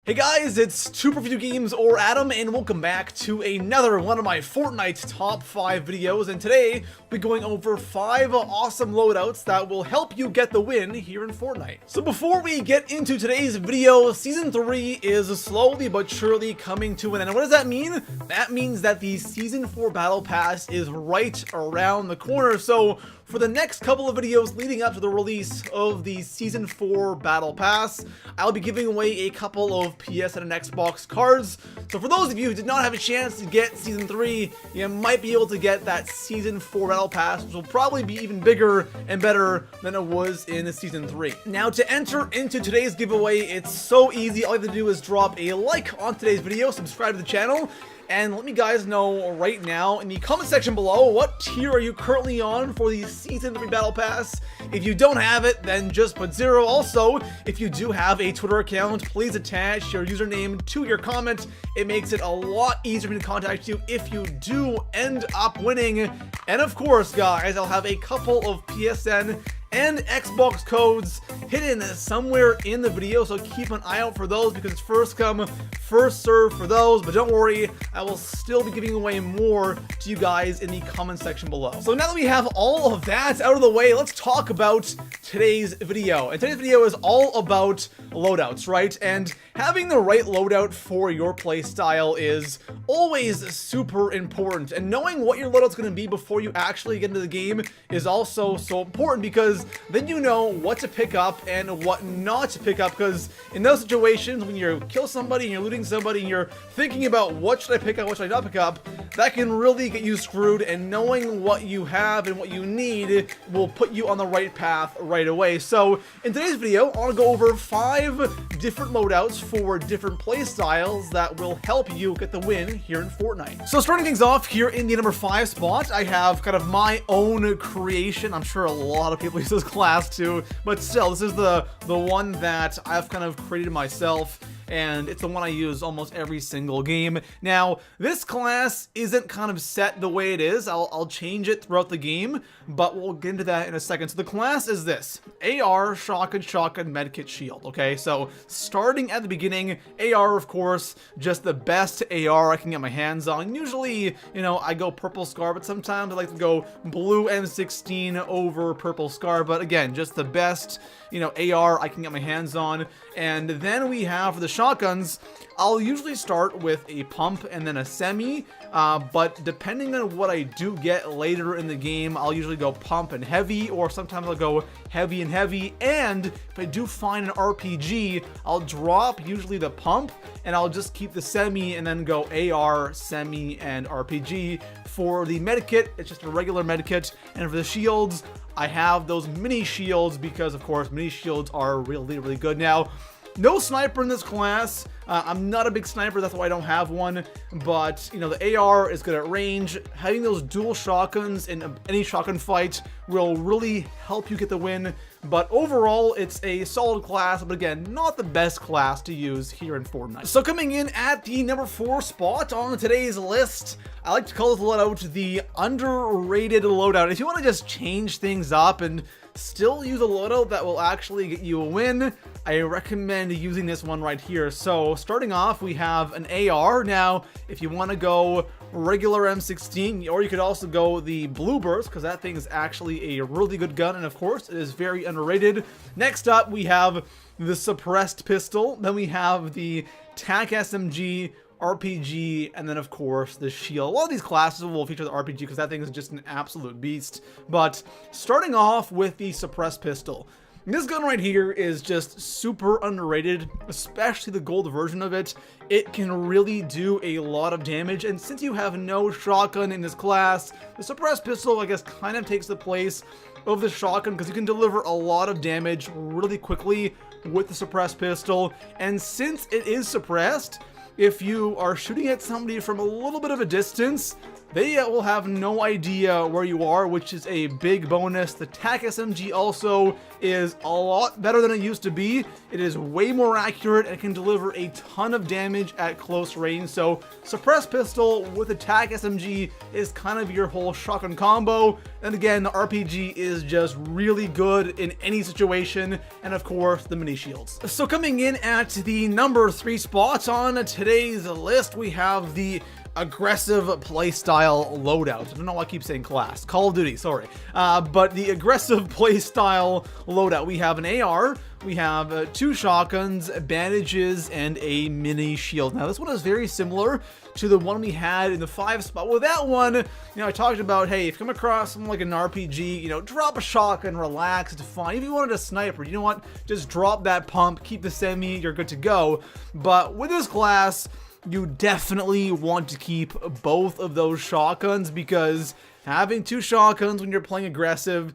Hey guys, it's Super Video Games or Adam, and welcome back to another one of my Fortnite top 5 videos. And today, we'll be going over 5 awesome loadouts that will help you get the win here in Fortnite. So before we get into today's video, Season 3 is slowly but surely coming to an end. And what does that mean? That means that the Season 4 Battle Pass is right around the corner. So for the next couple of videos leading up to the release of the Season 4 Battle Pass, I'll be giving away a couple of PS and an Xbox cards. So for those of you who did not have a chance to get Season 3, you might be able to get that Season 4 Battle Pass, which will probably be even bigger and better than it was in Season 3. Now, to enter into today's giveaway, it's so easy. All you have to do is drop a like on today's video, subscribe to the channel, and let me guys know right now in the comment section below, what tier are you currently on for the Season 3 Battle Pass? If you don't have it, then just put 0. Also, if you do have a Twitter account, please attach your username to your comment. It makes it a lot easier for me to contact you if you do end up winning. And of course, guys, I'll have a couple of PSN and Xbox codes hidden somewhere in the video, so keep an eye out for those because it's first come, first serve for those. But don't worry, I will still be giving away more to you guys in the comment section below. So now that we have all of that out of the way, let's talk about today's video. And today's video is all about loadouts, right? And having the right loadout for your playstyle is always super important. And knowing what your loadout's going to be before you actually get into the game is also so important, because then you know what to pick up and what not to pick up. Because in those situations when you kill somebody and you're looting somebody and you're thinking about what should I pick up, what should I not pick up, that can really get you screwed. And knowing what you have and what you need will put you on the right path right away. So in today's video, I want to go over 5 different loadouts for different play styles that will help you get the win here in Fortnite. So starting things off here in the number 5 spot, I have kind of my own creation. I'm sure a lot of people use this class too, but still, this is the one that I've kind of created myself, and it's the one I use almost every single game. Now, this class isn't kind of set the way it is. I'll change it throughout the game, but we'll get into that in a second. So the class is this: AR, shotgun, medkit, shield. Okay, so starting at the beginning, AR, of course, just the best AR I can get my hands on. Usually, you know, I go purple scar, but sometimes I like to go blue M16 over purple scar. But again, just the best, you know, AR I can get my hands on. And then we have for the shotguns, I'll usually start with a pump and then a semi, but depending on what I do get later in the game, I'll usually go pump and heavy, or sometimes I'll go heavy and heavy. And if I do find an RPG, I'll drop usually the pump and I'll just keep the semi and then go AR, semi, and RPG. For the medkit, it's just a regular medkit, and for the shields, I have those mini shields because, of course, mini shields are really, really good. Now, no sniper in this class. I'm not a big sniper, that's why I don't have one. But, you know, the AR is good at range. Having those dual shotguns in any shotgun fight will really help you get the win. But overall, it's a solid class, but again, not the best class to use here in Fortnite. So coming in at the number 4 spot on today's list, I like to call this loadout the underrated loadout. If you want to just change things up and still use a loadout that will actually get you a win, I recommend using this one right here. So starting off, we have an AR. Now, if you want to go regular M16, or you could also go the blue burst, because that thing is actually a really good gun, and of course, it is very underrated. Next up, we have the suppressed pistol. Then we have the TAC SMG, RPG, and then of course the shield. A lot of these classes will feature the RPG because that thing is just an absolute beast. But starting off with the suppressed pistol, this gun right here is just super underrated, especially the gold version of it. It can really do a lot of damage, and since you have no shotgun in this class, the suppressed pistol, I guess, kind of takes the place of the shotgun because you can deliver a lot of damage really quickly with the suppressed pistol. And since it is suppressed, if you are shooting at somebody from a little bit of a distance, they will have no idea where you are, which is a big bonus. The TAC SMG also is a lot better than it used to be. It is way more accurate and can deliver a ton of damage at close range. So suppressed pistol with a TAC SMG is kind of your whole shotgun combo. And again, the RPG is just really good in any situation. And of course, the mini shields. So coming in at the number 3 spot on today's list, we have the aggressive playstyle loadout. I don't know why I keep saying class. Call of Duty, sorry. But the aggressive playstyle loadout. We have an AR, we have 2 shotguns, bandages, and a mini shield. Now this one is very similar to the one we had in the 5 spot. With that one, I talked about, hey, if you come across something like an RPG, drop a shotgun, relax, it's fine. If you wanted a sniper, you know what? Just drop that pump, keep the semi, you're good to go. But with this class, you definitely want to keep both of those shotguns, because having 2 shotguns when you're playing aggressive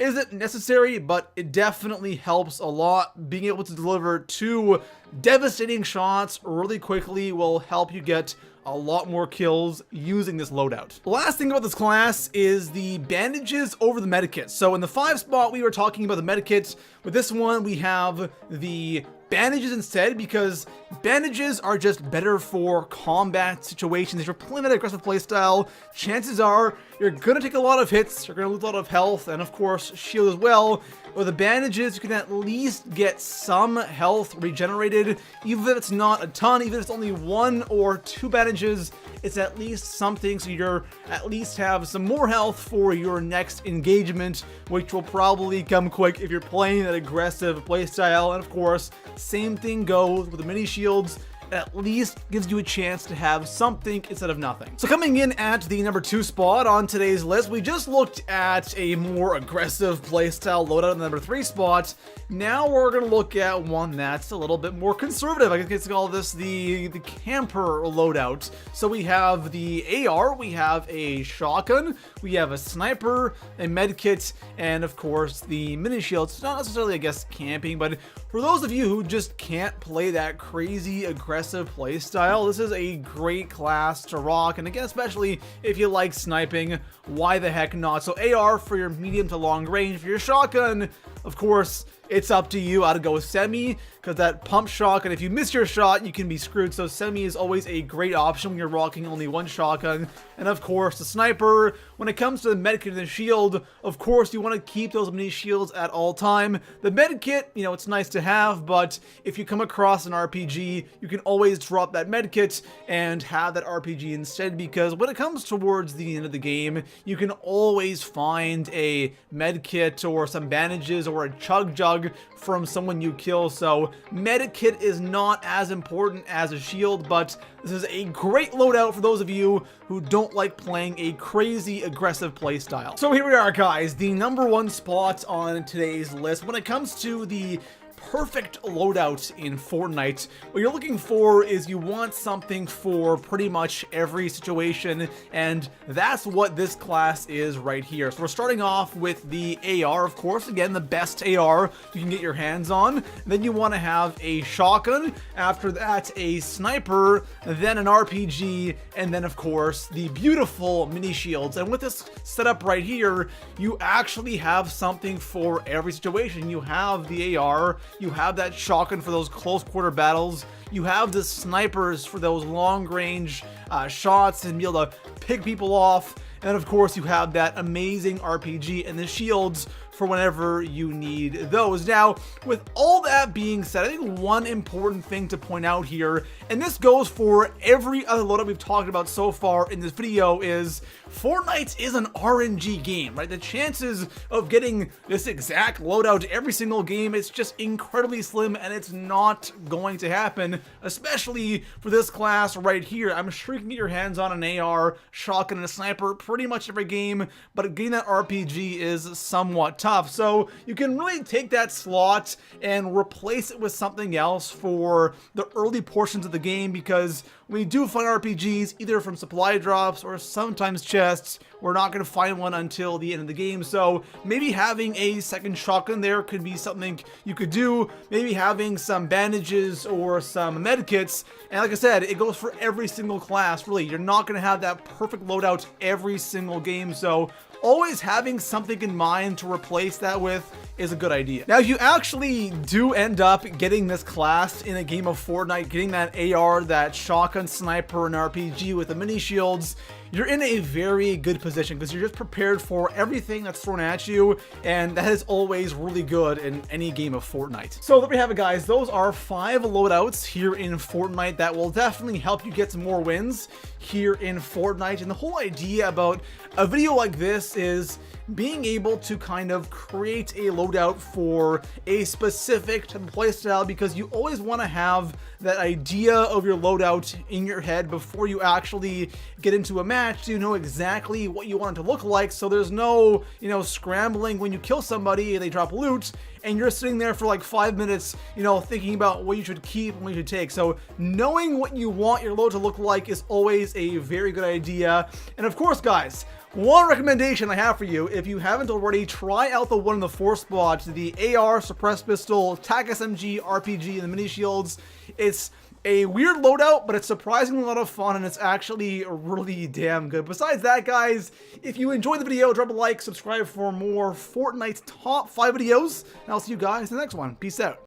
isn't necessary, but it definitely helps a lot. Being able to deliver 2 devastating shots really quickly will help you get a lot more kills using this loadout. The last thing about this class is the bandages over the medikits. So in the 5 spot, we were talking about the medikits. With this one, we have the bandages instead, because bandages are just better for combat situations. If you're playing that aggressive playstyle, chances are you're gonna take a lot of hits, you're gonna lose a lot of health, and of course shield as well. With the bandages, you can at least get some health regenerated, even if it's not a ton, even if it's only 1 or 2 bandages, it's at least something, so you're at least have some more health for your next engagement, which will probably come quick if you're playing that aggressive playstyle. And of course, same thing goes with the mini shields. At least gives you a chance to have something instead of nothing. So coming in at the number 2 spot on today's list, we just looked at a more aggressive playstyle loadout in the number 3 spot. Now we're gonna look at one that's a little bit more conservative. I guess call this the camper loadout. So we have the AR, we have a shotgun, we have a sniper, a medkit, and of course the mini shield. It's not necessarily, I guess, camping, but for those of you who just can't play that crazy aggressive playstyle, this is a great class to rock. And again, especially if you like sniping, why the heck not? So AR for your medium to long range. For your shotgun, of course, it's up to you how to go with semi, because that pump shotgun, if you miss your shot, you can be screwed. So semi is always a great option when you're rocking only 1 shotgun. And of course, the sniper. When it comes to the medkit and the shield, of course, you want to keep those mini shields at all time. The medkit, it's nice to have, but if you come across an RPG, you can always drop that medkit and have that RPG instead, because when it comes towards the end of the game, you can always find a medkit or some bandages or a chug jug from someone you kill. So medkit is not as important as a shield, but this is a great loadout for those of you who don't like playing a crazy aggressive playstyle. So here we are, guys, the number 1 spot on today's list. When it comes to the perfect loadout in Fortnite, what you're looking for is you want something for pretty much every situation, and that's what this class is right here. So we're starting off with the AR, of course, again, the best AR you can get your hands on. Then you want to have a shotgun, after that a sniper, then an RPG, and then of course the beautiful mini shields. And with this setup right here, you actually have something for every situation. You have the AR, you have that shotgun for those close quarter battles, you have the snipers for those long range shots and be able to pick people off, and of course you have that amazing RPG and the shields for whenever you need those. Now, with all that being said, I think one important thing to point out here, and this goes for every other loadout we've talked about so far in this video, is Fortnite is an RNG game, right? The chances of getting this exact loadout every single game, it's just incredibly slim, and it's not going to happen, especially for this class right here. I'm sure you can get your hands on an AR, shotgun, and a sniper pretty much every game, but getting that RPG is somewhat tough. tough. So you can really take that slot and replace it with something else for the early portions of the game, because when you do find RPGs, either from supply drops or sometimes chests, we're not going to find one until the end of the game. So maybe having a second shotgun there could be something you could do. Maybe having some bandages or some med kits. And like I said, it goes for every single class, really. You're not going to have that perfect loadout every single game. So always having something in mind to replace that with is a good idea. Now, if you actually do end up getting this class in a game of Fortnite, getting that AR, that shotgun sniper, and RPG with the mini shields, you're in a very good position because you're just prepared for everything that's thrown at you, and that is always really good in any game of Fortnite. So there we have it, guys. Those are 5 loadouts here in Fortnite that will definitely help you get some more wins here in Fortnite. And the whole idea about a video like this is being able to kind of create a loadout for a specific type of playstyle, because you always want to have that idea of your loadout in your head before you actually get into a match, so you know exactly what you want it to look like, so there's no, you know, scrambling when you kill somebody and they drop loot and you're sitting there for like 5 minutes, you know, thinking about what you should keep and what you should take. So knowing what you want your load to look like is always a very good idea. And of course, guys, one recommendation I have for you, if you haven't already, try out the 1 in the 4 spot, the AR, suppressed pistol, TAC SMG, RPG, and the mini shields. It's a weird loadout, but it's surprisingly a lot of fun, and it's actually really damn good. Besides that, guys, if you enjoyed the video, drop a like, subscribe for more Fortnite top 5 videos, and I'll see you guys in the next one. Peace out.